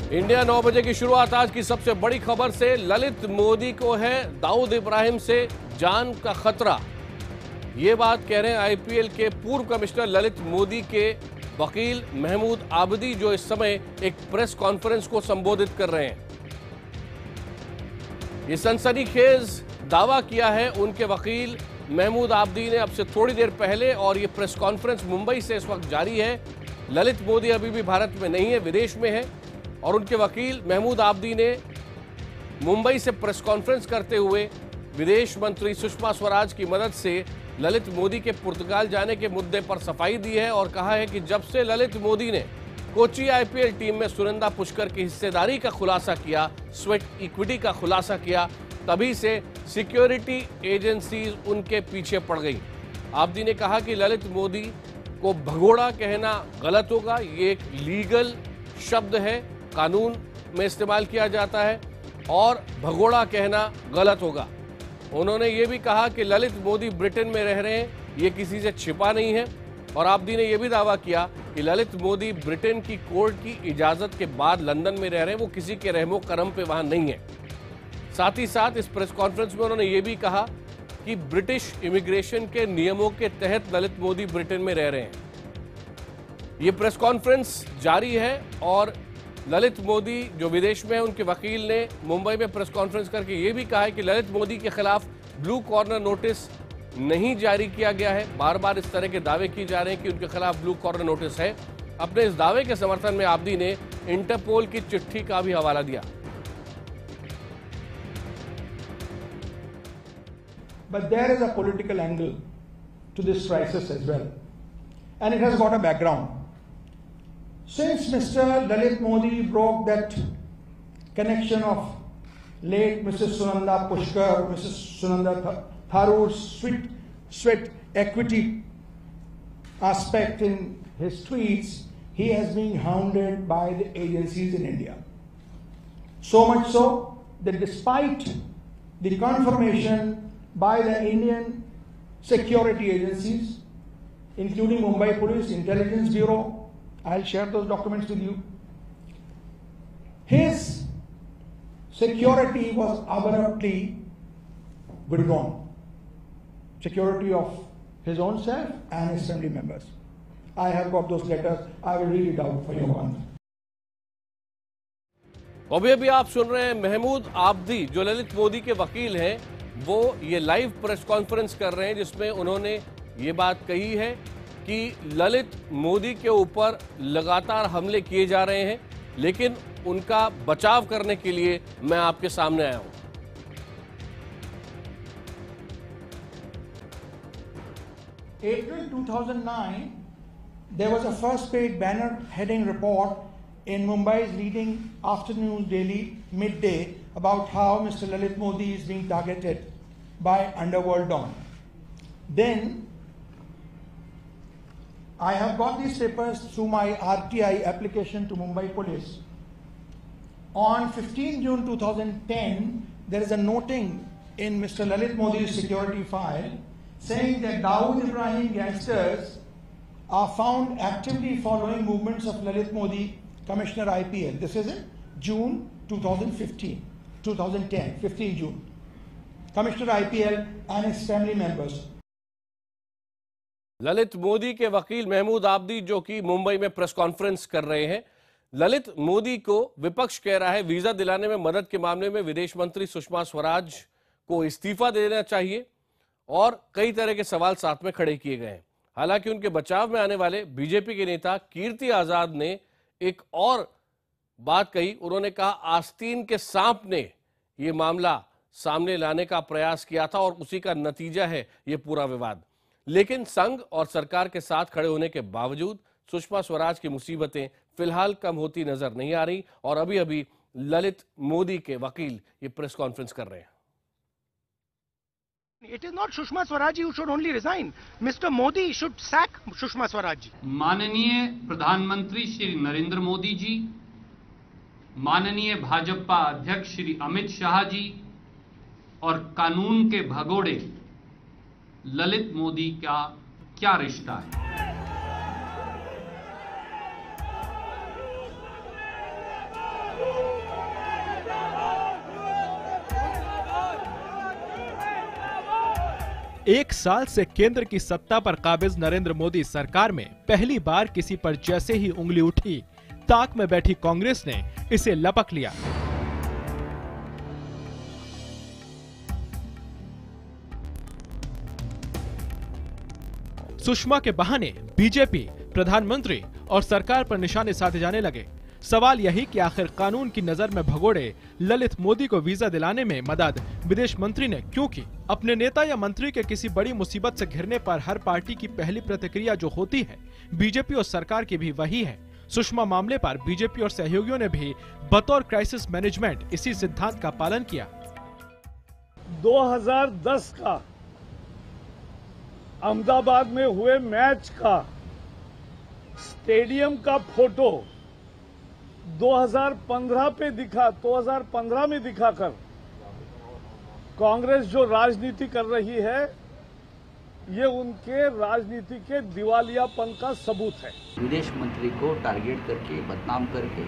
India 9 बजे की शुरुआत आज की सबसे बड़ी खबर से। ललित मोदी को है दाऊद इब्राहिम से जान का खतरा। ये बात कह रहे हैं आईपीएल के पूर्व कमिश्नर ललित मोदी के वकील महमूद आबदी, जो इस समय एक प्रेस कॉन्फ्रेंस को संबोधित कर रहे हैं। ये सनसनीखेज दावा किया है उनके वकील महमूद आबदी ने अब से थोड़ी देर पहले, और ये प्रेस कॉन्फ्रेंस मुंबई से इस वक्त जारी है। ललित मोदी अभी भी भारत में नहीं है, विदेश में है, और उनके वकील महमूद आबदी ने मुंबई से प्रेस कॉन्फ्रेंस करते हुए विदेश मंत्री सुषमा स्वराज की मदद से ललित मोदी के पुर्तगाल जाने के मुद्दे पर सफाई दी है और कहा है कि जब से ललित मोदी ने कोची आईपीएल टीम में सुनंदा पुष्कर की हिस्सेदारी का खुलासा किया, स्वेट इक्विटी का खुलासा किया, तभी से सिक्योरिटी एजेंसीज उनके पीछे पड़ गई। आबदी ने कहा कि ललित मोदी को भगोड़ा कहना गलत होगा। ये एक लीगल शब्द है, कानून में इस्तेमाल किया जाता है, और भगोड़ा कहना गलत होगा। उन्होंने ये भी कहा कि ललित मोदी ब्रिटेन में रह रहे हैं, ये किसी से छिपा नहीं है। और आबदी ने यह भी दावा किया कि ललित मोदी ब्रिटेन की कोर्ट की इजाजत के बाद लंदन में रह रहे हैं, वो किसी के रहमो करम पे वहां नहीं है। साथ ही साथ इस प्रेस कॉन्फ्रेंस में उन्होंने ये भी कहा कि ब्रिटिश इमिग्रेशन के नियमों के तहत ललित मोदी ब्रिटेन में रह रहे हैं। ये प्रेस कॉन्फ्रेंस जारी है और ललित मोदी जो विदेश में है, उनके वकील ने मुंबई में प्रेस कॉन्फ्रेंस करके ये भी कहा है कि ललित मोदी के खिलाफ ब्लू कॉर्नर नोटिस नहीं जारी किया गया है। बार बार इस तरह के दावे किए जा रहे हैं कि उनके खिलाफ ब्लू कॉर्नर नोटिस है। अपने इस दावे के समर्थन में आबदी ने इंटरपोल की चिट्ठी का भी हवाला दिया। But there is a political angle to this crisis as well, and it has got a background. Since Mr. Lalit Modi broke that connection of late Mrs. Sunanda Pushkar, Mrs. Sunanda Tharoor's sweat equity aspect in his tweets, he has been hounded by the agencies in India. So much so that despite the confirmation by the Indian security agencies, including Mumbai Police, Intelligence Bureau, I'll share those documents with you, his security was abruptly withdrawn. Security of his own self and his family members. I have got those letters. I will read it out for you once. अभी आप सुन रहे हैं महमूद आबदी, जो ललित मोदी के वकील हैं, वो ये लाइव प्रेस कॉन्फ्रेंस कर रहे हैं, जिसमें उन्होंने ये बात कही है कि ललित मोदी के ऊपर लगातार हमले किए जा रहे हैं, लेकिन उनका बचाव करने के लिए मैं आपके सामने आया हूं। April 2009, there was a first page banner heading report in Mumbai's leading afternoon daily midday about how Mr. Lalit Modi is being targeted by underworld don. Then I have got these papers through my RTI application to Mumbai Police. On 15 June 2010, there is a noting in Mr. Lalit Modi's security file saying that Dawood Ibrahim gangsters are found actively following movements of Lalit Modi, Commissioner IPL. This is in June 2010, 15 June. Commissioner IPL and his family members. Lalit Modi के वकील महमूद आबदी, जो कि मुंबई में press conference कर रहे हैं, ललित मोदी को विपक्ष कह रहा है वीजा दिलाने में मदद के मामले में विदेश मंत्री सुषमा स्वराज को इस्तीफा देना चाहिए, और कई तरह के सवाल साथ में खड़े किए गए हैं। हालांकि उनके बचाव में आने वाले बीजेपी के नेता कीर्ति आजाद ने एक और बात कही। उन्होंने कहा आस्तीन के सांप ने यह मामला सामने लाने का प्रयास किया था और उसी का नतीजा है ये पूरा विवाद। लेकिन संघ और सरकार के साथ खड़े होने के बावजूद सुषमा स्वराज की मुसीबतें फिलहाल कम होती नजर नहीं आ रही, और अभी अभी ललित मोदी के वकील ये प्रेस कॉन्फ्रेंस कर रहे हैं। It is not Sushma Swaraj who should only resign. Mr. Modi should sack Sushma Swaraj. माननीय प्रधानमंत्री श्री नरेंद्र मोदी जी, माननीय भाजपा अध्यक्ष श्री अमित शाह जी और कानून के भगोड़े ललित मोदी का क्या रिश्ता है? 1 साल से केंद्र की सत्ता पर काबिज नरेंद्र मोदी सरकार में पहली बार किसी पर जैसे ही उंगली उठी, ताक में बैठी कांग्रेस ने इसे लपक लिया। सुषमा के बहाने बीजेपी, प्रधानमंत्री और सरकार पर निशाने साधे जाने लगे। सवाल यही कि आखिर कानून की नजर में भगोड़े ललित मोदी को वीजा दिलाने में मदद विदेश मंत्री ने क्यों की? अपने नेता या मंत्री के किसी बड़ी मुसीबत से घिरने पर हर पार्टी की पहली प्रतिक्रिया जो होती है, बीजेपी और सरकार की भी वही है। सुषमा मामले पर बीजेपी और सहयोगियों ने भी बतौर क्राइसिस मैनेजमेंट इसी सिद्धांत का पालन किया। 2010 का अहमदाबाद में हुए मैच का स्टेडियम का फोटो 2015 में दिखाकर कांग्रेस जो राजनीति कर रही है, ये उनके राजनीति के दिवालियापन का सबूत है। विदेश मंत्री को टारगेट करके, बदनाम करके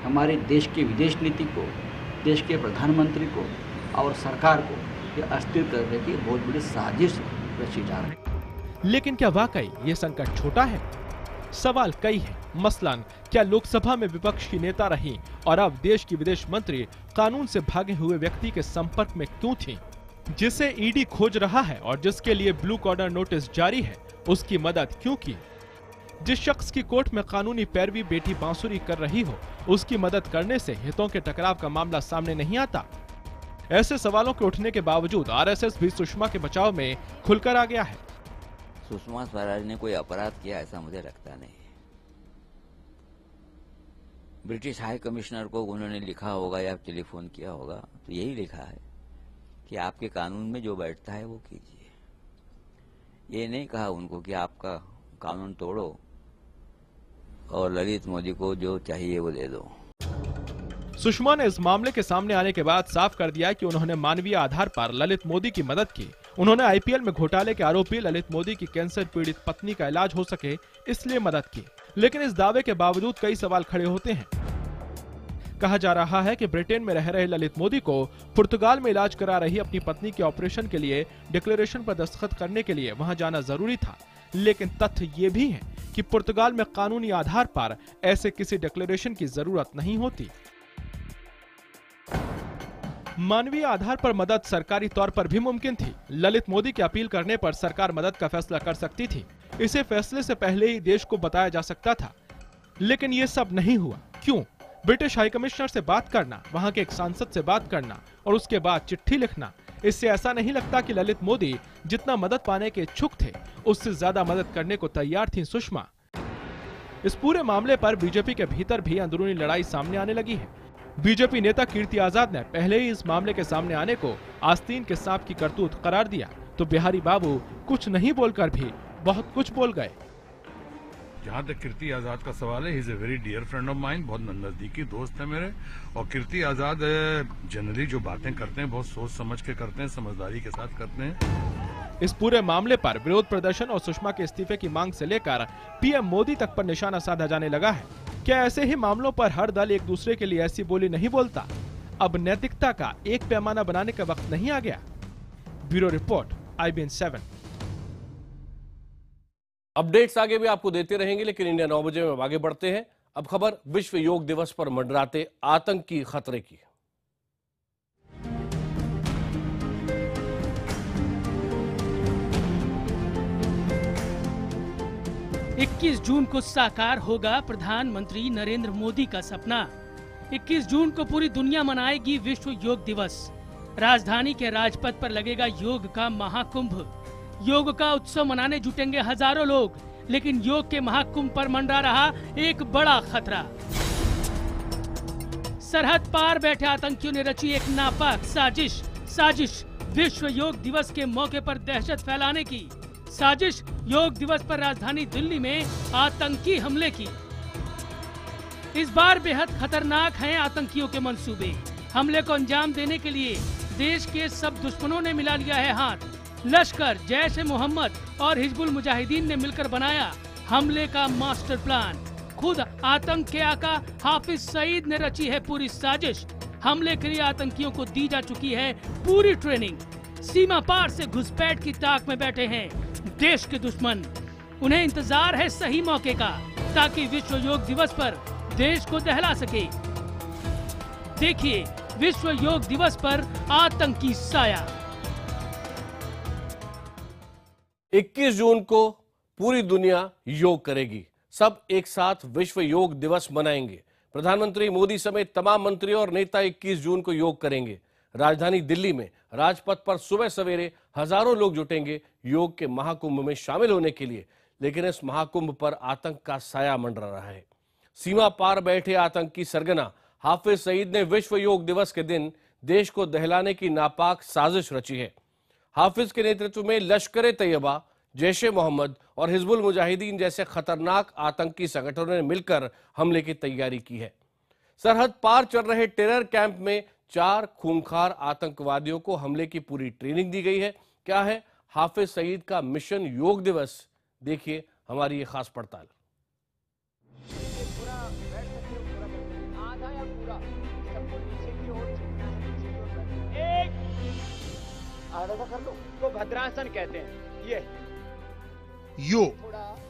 हमारे देश की विदेश नीति को, देश के प्रधानमंत्री को और सरकार को ये अस्थिर करने की बहुत बड़ी साजिश रची जा रही है। लेकिन क्या वाकई ये संकट छोटा है? सवाल कई है। मसलन क्या लोकसभा में विपक्ष की नेता रही और अब देश की विदेश मंत्री कानून से भागे हुए व्यक्ति के संपर्क में क्यों थी? जिसे ईडी खोज रहा है और जिसके लिए ब्लू कॉर्नर नोटिस जारी है, उसकी मदद क्यों की? जिस शख्स की कोर्ट में कानूनी पैरवी बेटी बांसुरी कर रही हो, उसकी मदद करने से हितों के टकराव का मामला सामने नहीं आता। ऐसे सवालों के उठने के बावजूद आरएसएस भी सुषमा के बचाव में खुलकर आ गया है। सुषमा स्वराज ने कोई अपराध किया ऐसा मुझे लगता नहीं। ब्रिटिश हाई कमिश्नर को उन्होंने लिखा होगा या टेलीफोन किया होगा, तो यही लिखा है कि आपके कानून में जो बैठता है वो कीजिए। ये नहीं कहा उनको कि आपका कानून तोड़ो और ललित मोदी को जो चाहिए वो दे दो। सुषमा ने इस मामले के सामने आने के बाद साफ कर दिया कि उन्होंने मानवीय आधार पर ललित मोदी की मदद की। उन्होंने आईपीएल में घोटाले के आरोपी ललित मोदी की कैंसर पीड़ित पत्नी का इलाज हो सके इसलिए मदद की। लेकिन इस दावे के बावजूद कई सवाल खड़े होते हैं। कहा जा रहा है कि ब्रिटेन में रह रहे ललित मोदी को पुर्तगाल में इलाज करा रही अपनी पत्नी के ऑपरेशन के लिए डिक्लेरेशन पर दस्तखत करने के लिए वहां जाना जरूरी था। लेकिन तथ्य ये भी है कि पुर्तगाल में कानूनी आधार पर ऐसे किसी डिक्लेरेशन की जरूरत नहीं होती। मानवीय आधार पर मदद सरकारी तौर पर भी मुमकिन थी। ललित मोदी की अपील करने पर सरकार मदद का फैसला कर सकती थी। इसे फैसले से पहले ही देश को बताया जा सकता था। लेकिन ये सब नहीं हुआ। क्यों? ब्रिटिश हाई कमिश्नर से बात करना, वहां के एक सांसद से बात करना और उसके बाद चिट्ठी लिखना, इससे ऐसा नहीं लगता कि ललित मोदी जितना मदद पाने के इच्छुक थे, उससे ज्यादा मदद करने को तैयार थी सुषमा। इस पूरे मामले पर बीजेपी के भीतर भी अंदरूनी लड़ाई सामने आने लगी है। बीजेपी नेता कीर्ति आजाद ने पहले ही इस मामले के सामने आने को आस्तीन के सांप की करतूत करार दिया, तो बिहारी बाबू कुछ नहीं बोलकर भी बहुत कुछ बोल गए। जहाँ तक कीर्ति आजाद का सवाल है, he is a very dear friend of mine, बहुत नजदीकी दोस्त है मेरे। और कीर्ति आजाद जनरली जो बातें करते हैं बहुत सोच समझ के करते हैं, समझदारी के साथ करते हैं। इस पूरे मामले पर विरोध प्रदर्शन और सुषमा के इस्तीफे की मांग से लेकर पीएम मोदी तक पर निशाना साधा जाने लगा है। क्या ऐसे ही मामलों पर हर दल एक दूसरे के लिए ऐसी बोली नहीं बोलता? अब नैतिकता का एक पैमाना बनाने का वक्त नहीं आ गया? Bureau report, IBN 7। अपडेट्स आगे भी आपको देते रहेंगे, लेकिन इंडिया 9 बजे में आगे बढ़ते हैं। अब खबर विश्व योग दिवस पर मंडराते आतंकी खतरे की। 21 जून को साकार होगा प्रधानमंत्री नरेंद्र मोदी का सपना। 21 जून को पूरी दुनिया मनाएगी विश्व योग दिवस। राजधानी के राजपथ पर लगेगा योग का महाकुंभ। योग का उत्सव मनाने जुटेंगे हजारों लोग, लेकिन योग के महाकुंभ पर मंडरा रहा एक बड़ा खतरा। सरहद पार बैठे आतंकियों ने रची एक नापाक साजिश विश्व योग दिवस के मौके पर दहशत फैलाने की। साजिश योग दिवस पर राजधानी दिल्ली में आतंकी हमले की। इस बार बेहद खतरनाक हैं आतंकियों के मंसूबे। हमले को अंजाम देने के लिए देश के सब दुश्मनों ने मिला लिया है हाथ। लश्कर, जैश-ए-मोहम्मद और हिजबुल मुजाहिदीन ने मिलकर बनाया हमले का मास्टर प्लान। खुद आतंक के आका हाफिज सईद ने रची है पूरी साजिश। हमले के लिए आतंकियों को दी जा चुकी है पूरी ट्रेनिंग। सीमा पार से घुसपैठ की ताक में बैठे हैं देश के दुश्मन। उन्हें इंतजार है सही मौके का, ताकि विश्व योग दिवस पर देश को दहला सके। देखिए विश्व योग दिवस पर आतंकी साया। 21 जून को पूरी दुनिया योग करेगी। सब एक साथ विश्व योग दिवस मनाएंगे। प्रधानमंत्री मोदी समेत तमाम मंत्री और नेता 21 जून को योग करेंगे। राजधानी दिल्ली में राजपथ पर सुबह सवेरे हजारों लोग जुटेंगे योग के महाकुंभ में शामिल होने के लिए। लेकिन इस महाकुंभ पर आतंक का साया मंडरा रहा है। सीमा पार बैठे आतंकी सरगना हाफिज सईद ने विश्व योग दिवस के दिन देश को दहलाने की नापाक साजिश रची है। हाफिज के नेतृत्व में लश्कर तैयबा, जैश-ए मोहम्मद और हिजबुल मुजाहिदीन जैसे खतरनाक आतंकी संगठनों ने मिलकर हमले की तैयारी की है। सरहद पार चल रहे टेरर कैंप में 4 खूंखार आतंकवादियों को हमले की पूरी ट्रेनिंग दी गई है। क्या है हाफिज सईद का मिशन योग दिवस? देखिए हमारी ये खास पड़ताल। आधा कर लो तो भद्रासन कहते हैं। ये योग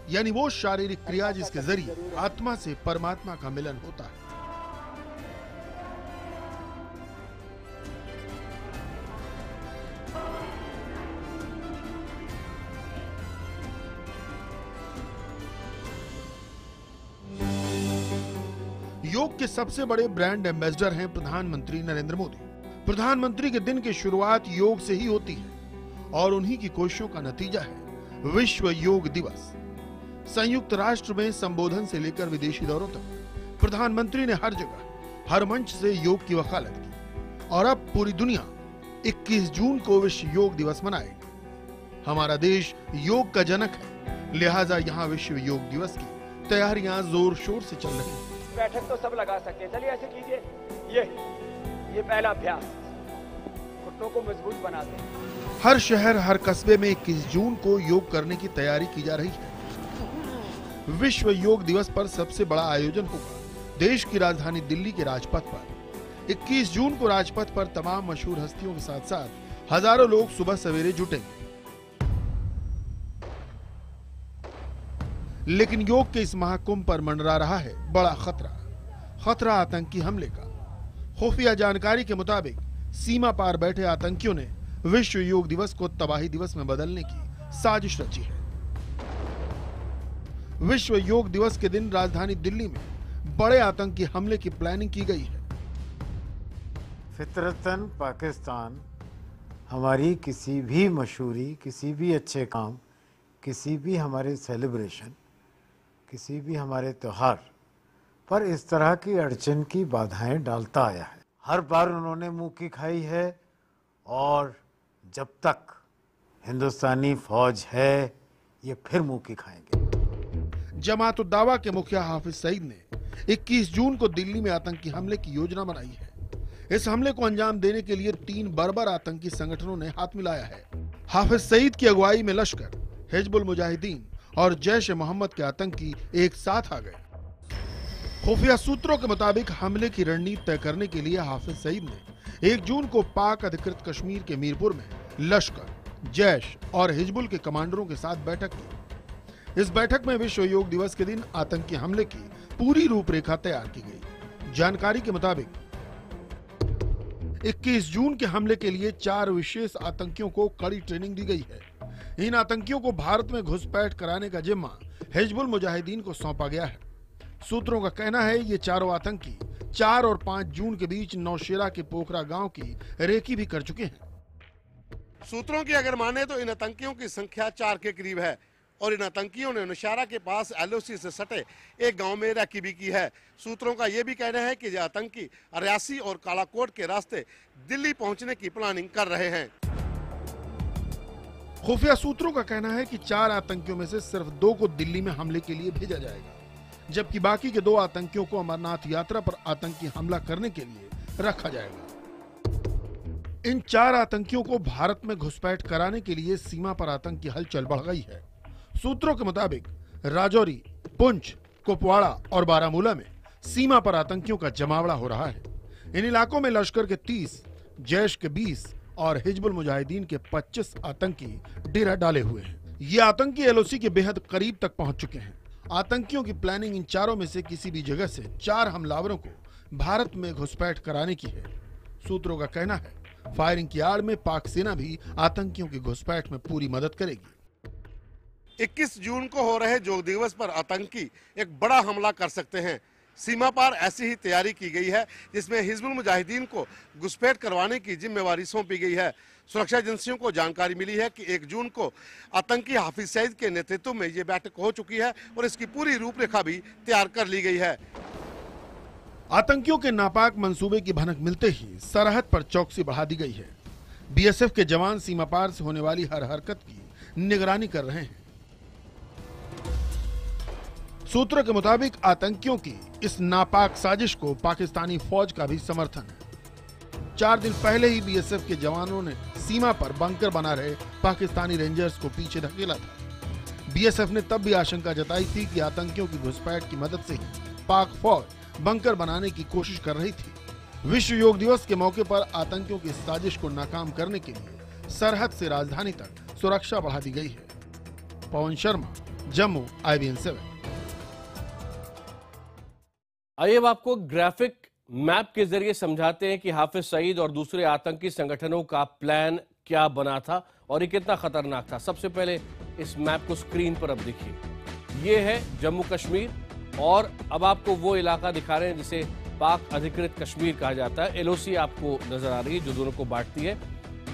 यानी वो शारीरिक क्रिया जिसके जरिए आत्मा से परमात्मा का मिलन होता है। योग के सबसे बड़े ब्रांड एम्बेसडर हैं प्रधानमंत्री नरेंद्र मोदी। प्रधानमंत्री के दिन की शुरुआत योग से ही होती है और उन्हीं की कोशिशों का नतीजा है विश्व योग दिवस। संयुक्त राष्ट्र में संबोधन से लेकर विदेशी दौरों तक प्रधानमंत्री ने हर जगह हर मंच से योग की वकालत की और अब पूरी दुनिया 21 जून को विश्व योग दिवस मनाएगी। हमारा देश योग का जनक है, लिहाजा यहाँ विश्व योग दिवस की तैयारियां जोर शोर से चल रही हैं। बैठक तो सब लगा सकते हैं। चलिए ऐसे कीजिए, ये पहला अभ्यास, घुटनों को मजबूत बनाते हैं। हर शहर हर कस्बे में 21 जून को योग करने की तैयारी की जा रही है। विश्व योग दिवस पर सबसे बड़ा आयोजन होगा देश की राजधानी दिल्ली के राजपथ पर। 21 जून को राजपथ पर तमाम मशहूर हस्तियों के साथ साथ हजारों लोग सुबह सवेरे जुटेंगे। लेकिन योग के इस महाकुंभ पर मंडरा रहा है बड़ा खतरा आतंकी हमले का। खुफिया जानकारी के मुताबिक सीमा पार बैठे आतंकियों ने विश्व योग दिवस को तबाही दिवस में बदलने की साजिश रची है। विश्व योग दिवस के दिन राजधानी दिल्ली में बड़े आतंकी हमले की प्लानिंग की गई है। फितरतन पाकिस्तान हमारी किसी भी मशहूरी, किसी भी अच्छे काम, किसी भी हमारे सेलिब्रेशन, किसी भी हमारे त्योहार पर इस तरह की अड़चन की बाधाएं डालता आया है। हर बार उन्होंने मुंह की खाई है और जब तक हिंदुस्तानी फौज है ये फिर मुंह की खाएंगे। जमात उद दावा के मुखिया हाफिज सईद ने 21 जून को दिल्ली में आतंकी हमले की योजना बनाई है। इस हमले को अंजाम देने के लिए 3 बर्बर आतंकी संगठनों ने हाथ मिलाया है। हाफिज सईद की अगुवाई में लश्कर, हिजबुल मुजाहिदीन और जैश-ए मोहम्मद के आतंकी एक साथ आ गए। खुफिया सूत्रों के मुताबिक हमले की रणनीति तय करने के लिए हाफिज सईद ने 1 जून को पाक अधिकृत कश्मीर के मीरपुर में लश्कर, जैश और हिजबुल के कमांडरों के साथ बैठक की। इस बैठक में विश्व योग दिवस के दिन आतंकी हमले की पूरी रूपरेखा तैयार की गई। जानकारी के मुताबिक 21 जून के हमले के लिए 4 विशेष आतंकियों को कड़ी ट्रेनिंग दी गई है। इन आतंकियों को भारत में घुसपैठ कराने का जिम्मा हिजबुल मुजाहिदीन को सौंपा गया है। सूत्रों का कहना है ये चारों आतंकी 4 और 5 जून के बीच नौशेरा के पोखरा गांव की रेकी भी कर चुके हैं। सूत्रों की अगर माने तो इन आतंकियों की संख्या 4 के करीब है और इन आतंकियों ने नौशेरा के पास LOC से सटे एक गांव में रेकी भी की है। सूत्रों का यह भी कहना है कि ये आतंकी रियासी और कालाकोट के रास्ते दिल्ली पहुंचने की प्लानिंग कर रहे हैं। खुफिया सूत्रों का कहना है कि 4 आतंकियों में से सिर्फ 2 को दिल्ली में हमले के लिए भेजा जाएगा, जबकि बाकी के 2 आतंकियों को अमरनाथ यात्रा पर आतंकी हमला करने के लिए रखा जाएगा। इन 4 आतंकियों को भारत में घुसपैठ कराने के लिए सीमा पर आतंकी हलचल बढ़ गई है। सूत्रों के मुताबिक राजौरी, पुंछ, कुपवाड़ा और बारामूला में सीमा पर आतंकियों का जमावड़ा हो रहा है। इन इलाकों में लश्कर के 30, जैश के 20 और हिजबुल मुजाहिदीन के 25 आतंकी डेरा डाले हुए हैं। ये आतंकी एलओसी के बेहद करीब तक पहुंच चुके हैं। आतंकियों की प्लानिंग इन चारों में से किसी भी जगह से 4 हमलावरों को भारत में घुसपैठ कराने की है। सूत्रों का कहना है फायरिंग की आड़ में पाक सेना भी आतंकियों की घुसपैठ में पूरी मदद करेगी। 21 जून को हो रहे योग दिवस पर आतंकी एक बड़ा हमला कर सकते हैं। सीमा पार ऐसी ही तैयारी की गई है जिसमें हिजबुल मुजाहिदीन को घुसपैठ करवाने की जिम्मेवारी सौंपी गई है। सुरक्षा एजेंसियों को जानकारी मिली है कि 1 जून को आतंकी हाफिज सईद के नेतृत्व में ये बैठक हो चुकी है और इसकी पूरी रूपरेखा भी तैयार कर ली गई है। आतंकियों के नापाक मंसूबे की भनक मिलते ही सरहद पर चौकसी बढ़ा दी गई है। बीएसएफ के जवान सीमा पार से होने वाली हर हरकत की निगरानी कर रहे हैं। सूत्रों के मुताबिक आतंकियों की इस नापाक साजिश को पाकिस्तानी फौज का भी समर्थन है। 4 दिन पहले ही बीएसएफ के जवानों ने सीमा पर बंकर बना रहे पाकिस्तानी रेंजर्स को पीछे धकेला था। बीएसएफ ने तब भी आशंका जताई थी कि आतंकियों की घुसपैठ की मदद से ही पाक फौज बंकर बनाने की कोशिश कर रही थी। विश्व योग दिवस के मौके पर आतंकियों की साजिश को नाकाम करने के लिए सरहद से राजधानी तक सुरक्षा बढ़ा दी गई है। पवन शर्मा, जम्मू, IBN 7। आइए अब आपको ग्राफिक मैप के जरिए समझाते हैं कि हाफिज सईद और दूसरे आतंकी संगठनों का प्लान क्या बना था और ये कितना खतरनाक था। सबसे पहले इस मैप को स्क्रीन पर अब देखिए। ये है जम्मू कश्मीर और अब आपको वो इलाका दिखा रहे हैं जिसे पाक अधिकृत कश्मीर कहा जाता है। LOC आपको नजर आ रही है जो दोनों को बांटती है।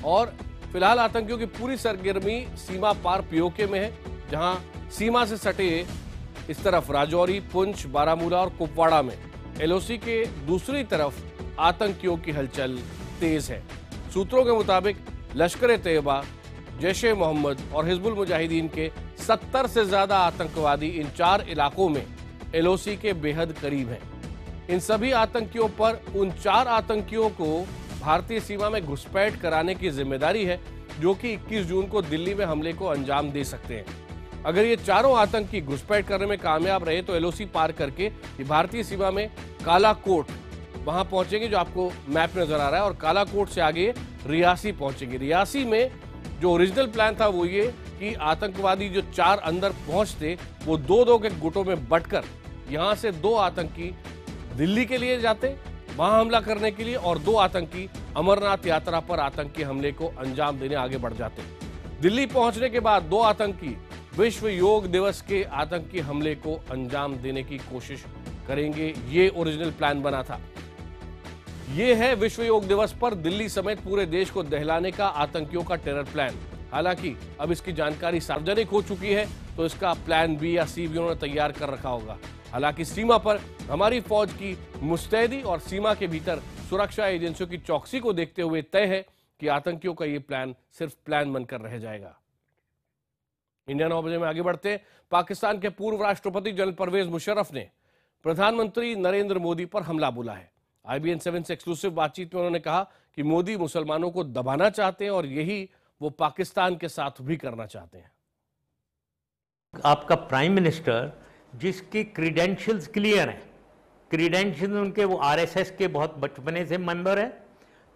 और फिलहाल आतंकियों की पूरी सरगर्मी सीमा पार POK में है, जहां सीमा से सटे इस तरफ राजौरी, पुंछ, बारामूला और कुपवाड़ा में LOC के दूसरी तरफ आतंकियों की हलचल तेज है। सूत्रों के मुताबिक लश्कर-ए-तैयबा, जैश-ए-मोहम्मद और हिजबुल मुजाहिदीन के 70 से ज्यादा आतंकवादी इन 4 इलाकों में LOC के बेहद करीब हैं। इन सभी आतंकियों पर उन 4 आतंकियों को भारतीय सीमा में घुसपैठ कराने की जिम्मेदारी है जो कि 21 जून को दिल्ली में हमले को अंजाम दे सकते हैं। अगर ये चारों आतंकी घुसपैठ करने में कामयाब रहे तो LOC पार करके ये भारतीय सीमा में कालाकोट वहां पहुंचेंगे जो आपको मैप नजर आ रहा है और कालाकोट से आगे रियासी पहुंचेंगे। रियासी में जो ओरिजिनल प्लान था वो ये कि आतंकवादी जो 4 अंदर पहुंचते वो 2-2 के गुटों में बंटकर यहां से 2 आतंकी दिल्ली के लिए जाते वहां हमला करने के लिए और 2 आतंकी अमरनाथ यात्रा पर आतंकी हमले को अंजाम देने आगे बढ़ जाते। दिल्ली पहुंचने के बाद 2 आतंकी विश्व योग दिवस के आतंकी हमले को अंजाम देने की कोशिश करेंगे। ये ओरिजिनल प्लान बना था। ये है विश्व योग दिवस पर दिल्ली समेत पूरे देश को दहलाने का आतंकियों का टेरर प्लान। हालांकि अब इसकी जानकारी सार्वजनिक हो चुकी है तो इसका प्लान B या C भी उन्होंने तैयार कर रखा होगा। हालांकि सीमा पर हमारी फौज की मुस्तैदी और सीमा के भीतर सुरक्षा एजेंसियों की चौकसी को देखते हुए तय है कि आतंकियों का ये प्लान सिर्फ प्लान बनकर रह जाएगा। इंडिया 9 बजे में आगे बढ़ते हैं। पाकिस्तान के पूर्व राष्ट्रपति जनरल परवेज मुशर्रफ ने प्रधानमंत्री नरेंद्र मोदी पर हमला बोला है। IBN 7 से एक्सक्लूसिव बातचीत में उन्होंने कहा कि मोदी मुसलमानों को दबाना चाहते हैं और यही वो पाकिस्तान के साथ भी करना चाहते हैं। आपका प्राइम मिनिस्टर जिसकी क्रीडेंशियल्स क्लियर हैं, क्रीडेंशियल्स उनके वो RSS के बहुत बचपने से मेंबर है,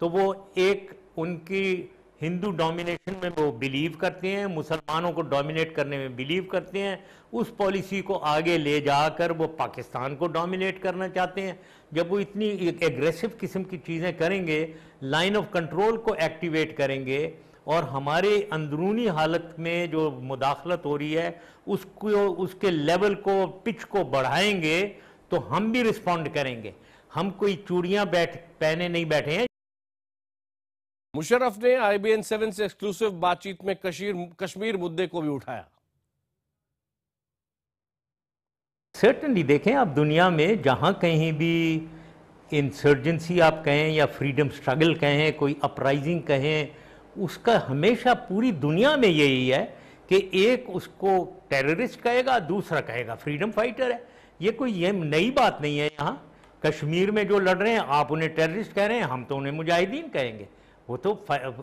तो वो एक उनकी हिंदू डोमिनेशन में वो बिलीव करते हैं, मुसलमानों को डोमिनेट करने में बिलीव करते हैं। उस पॉलिसी को आगे ले जाकर वो पाकिस्तान को डोमिनेट करना चाहते हैं। जब वो इतनी एग्रेसिव किस्म की चीज़ें करेंगे, लाइन ऑफ कंट्रोल को एक्टिवेट करेंगे और हमारे अंदरूनी हालत में जो मुदाखलत हो रही है उसको, उसके लेवल को, पिच को बढ़ाएंगे तो हम भी रिस्पॉन्ड करेंगे। हम कोई चूड़ियां पहने नहीं बैठे हैं। मुशर्रफ ने IBN 7 से एक्सक्लूसिव बातचीत में कश्मीर मुद्दे को भी उठाया। सर्टेनली देखें, आप दुनिया में जहां कहीं भी इंसर्जेंसी आप कहें या फ्रीडम स्ट्रगल कहें, कोई अपराइजिंग कहें, उसका हमेशा पूरी दुनिया में यही है कि एक उसको टेररिस्ट कहेगा, दूसरा कहेगा फ्रीडम फाइटर है। ये कोई नई बात नहीं है। यहाँ कश्मीर में जो लड़ रहे हैं आप उन्हें टेररिस्ट कह रहे हैं, हम तो उन्हें मुजाहिदीन कहेंगे। वो तो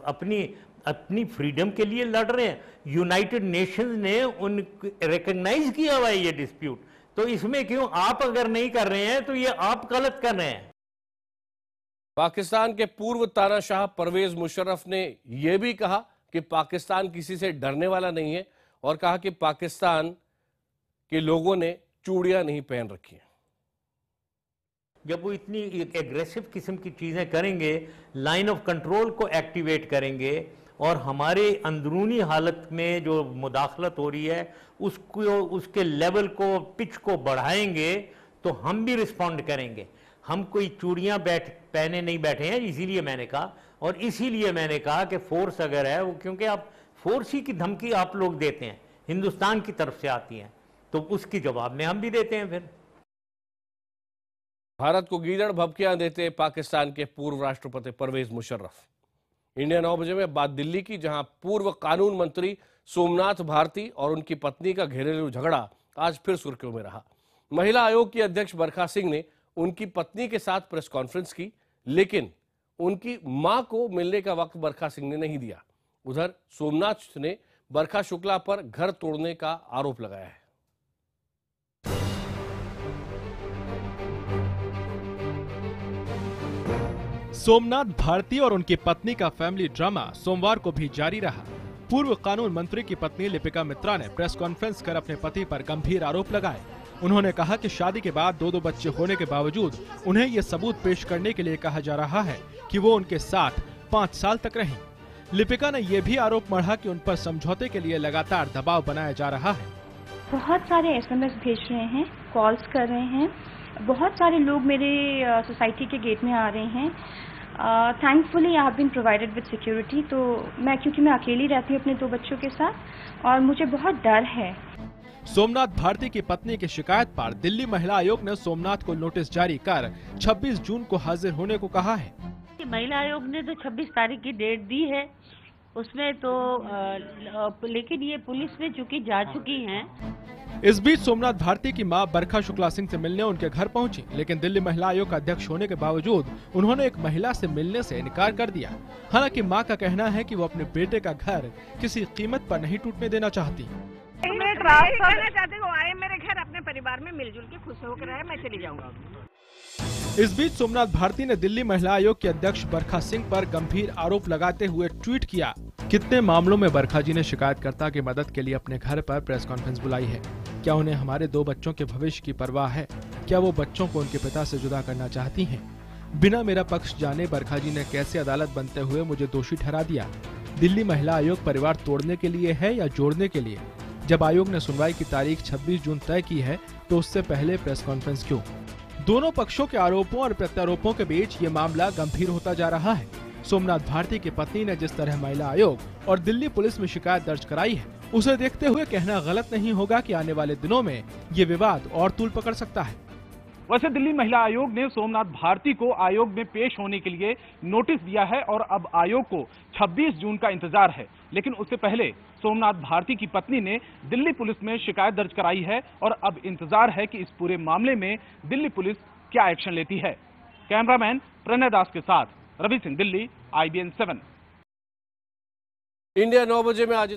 अपनी फ्रीडम के लिए लड़ रहे हैं। यूनाइटेड नेशंस ने उन रिकॉग्नाइज किया हुआ है ये डिस्प्यूट, तो इसमें क्यों आप अगर नहीं कर रहे हैं तो ये आप गलत कर रहे हैं। पाकिस्तान के पूर्व तानाशाह परवेज मुशर्रफ ने यह भी कहा कि पाकिस्तान किसी से डरने वाला नहीं है और कहा कि पाकिस्तान के लोगों ने चूड़ियां नहीं पहन रखी हैं। जब वो इतनी एग्रेसिव किस्म की चीजें करेंगे, लाइन ऑफ कंट्रोल को एक्टिवेट करेंगे और हमारे अंदरूनी हालत में जो मुदाखलत हो रही है उसको, उसके लेवल को, पिच को बढ़ाएंगे, तो हम भी रिस्पॉन्ड करेंगे। हम कोई चूड़ियां पहने नहीं बैठे हैं, इसीलिए मैंने कहा, और इसीलिए मैंने कहा कि फोर्स अगर है वो, क्योंकि आप फोर्स ही की धमकी आप लोग देते हैं, हिंदुस्तान की तरफ से आती है, तो उसकी जवाब में हम भी देते हैं। फिर भारत को गीदड़ भभकियां देते पाकिस्तान के पूर्व राष्ट्रपति परवेज मुशर्रफ। इंडिया 9 बजे में बात दिल्ली की, जहां पूर्व कानून मंत्री सोमनाथ भारती और उनकी पत्नी का घरेलू झगड़ा आज फिर सुर्खियों में रहा। महिला आयोग की अध्यक्ष बरखा सिंह ने उनकी पत्नी के साथ प्रेस कॉन्फ्रेंस की, लेकिन उनकी मां को मिलने का वक्त बरखा सिंह ने नहीं दिया। उधर सोमनाथ ने बरखा शुक्ला पर घर तोड़ने का आरोप लगाया है। सोमनाथ भारती और उनकी पत्नी का फैमिली ड्रामा सोमवार को भी जारी रहा। पूर्व कानून मंत्री की पत्नी लिपिका मित्रा ने प्रेस कॉन्फ्रेंस कर अपने पति पर गंभीर आरोप लगाए। उन्होंने कहा कि शादी के बाद 2-2 बच्चे होने के बावजूद उन्हें ये सबूत पेश करने के लिए कहा जा रहा है कि वो उनके साथ 5 साल तक रहीं। लिपिका ने यह भी आरोप मढ़ा कि उन पर समझौते के लिए लगातार दबाव बनाया जा रहा है। बहुत सारे SMS भेज रहे हैं, कॉल्स कर रहे हैं, बहुत सारे लोग मेरे सोसाइटी के गेट में आ रहे हैं। Thankfully I have been provided with security. तो क्योंकि मैं अकेली रहती हूँ अपने 2 बच्चों के साथ और मुझे बहुत डर है। सोमनाथ भारती की पत्नी की शिकायत पर दिल्ली महिला आयोग ने सोमनाथ को नोटिस जारी कर 26 जून को हाजिर होने को कहा है। महिला आयोग ने तो 26 तारीख की डेट दी है, उसमें तो लेकिन ये पुलिस में चूंकि जा चुकी हैं। इस बीच सोमनाथ भारती की मां बरखा शुक्ला सिंह से मिलने उनके घर पहुंची, लेकिन दिल्ली महिला आयोग का अध्यक्ष होने के बावजूद उन्होंने एक महिला से मिलने से इनकार कर दिया। हालांकि मां का कहना है कि वो अपने बेटे का घर किसी कीमत पर नहीं टूटने देना चाहती। कहना चाहते हो आए मेरे घर, अपने परिवार में मिलजुल के खुश होकर रहे, मैं चली जाऊंगा। इस बीच सोमनाथ भारती ने दिल्ली महिला आयोग के अध्यक्ष बरखा सिंह पर गंभीर आरोप लगाते हुए ट्वीट किया, कितने मामलों में बरखा जी ने शिकायतकर्ता की मदद के लिए अपने घर पर प्रेस कॉन्फ्रेंस बुलाई है? क्या उन्हें हमारे 2 बच्चों के भविष्य की परवाह है? क्या वो बच्चों को उनके पिता से जुदा करना चाहती हैं? बिना मेरा पक्ष जाने बरखा जी ने कैसे अदालत बनते हुए मुझे दोषी ठहरा दिया? दिल्ली महिला आयोग परिवार तोड़ने के लिए है या जोड़ने के लिए? जब आयोग ने सुनवाई की तारीख 26 जून तय की है तो उससे पहले प्रेस कॉन्फ्रेंस क्यों? दोनों पक्षों के आरोपों और प्रत्यारोपों के बीच ये मामला गंभीर होता जा रहा है। सोमनाथ भारती की पत्नी ने जिस तरह महिला आयोग और दिल्ली पुलिस में शिकायत दर्ज कराई है, उसे देखते हुए कहना गलत नहीं होगा कि आने वाले दिनों में ये विवाद और तूल पकड़ सकता है। वैसे दिल्ली महिला आयोग ने सोमनाथ भारती को आयोग में पेश होने के लिए नोटिस दिया है और अब आयोग को 26 जून का इंतजार है, लेकिन उससे पहले सोमनाथ भारती की पत्नी ने दिल्ली पुलिस में शिकायत दर्ज कराई है और अब इंतजार है कि इस पूरे मामले में दिल्ली पुलिस क्या एक्शन लेती है। कैमरामैन प्रणय दास के साथ रवि सिंह, दिल्ली, IBN 7। इंडिया 9 बजे में आज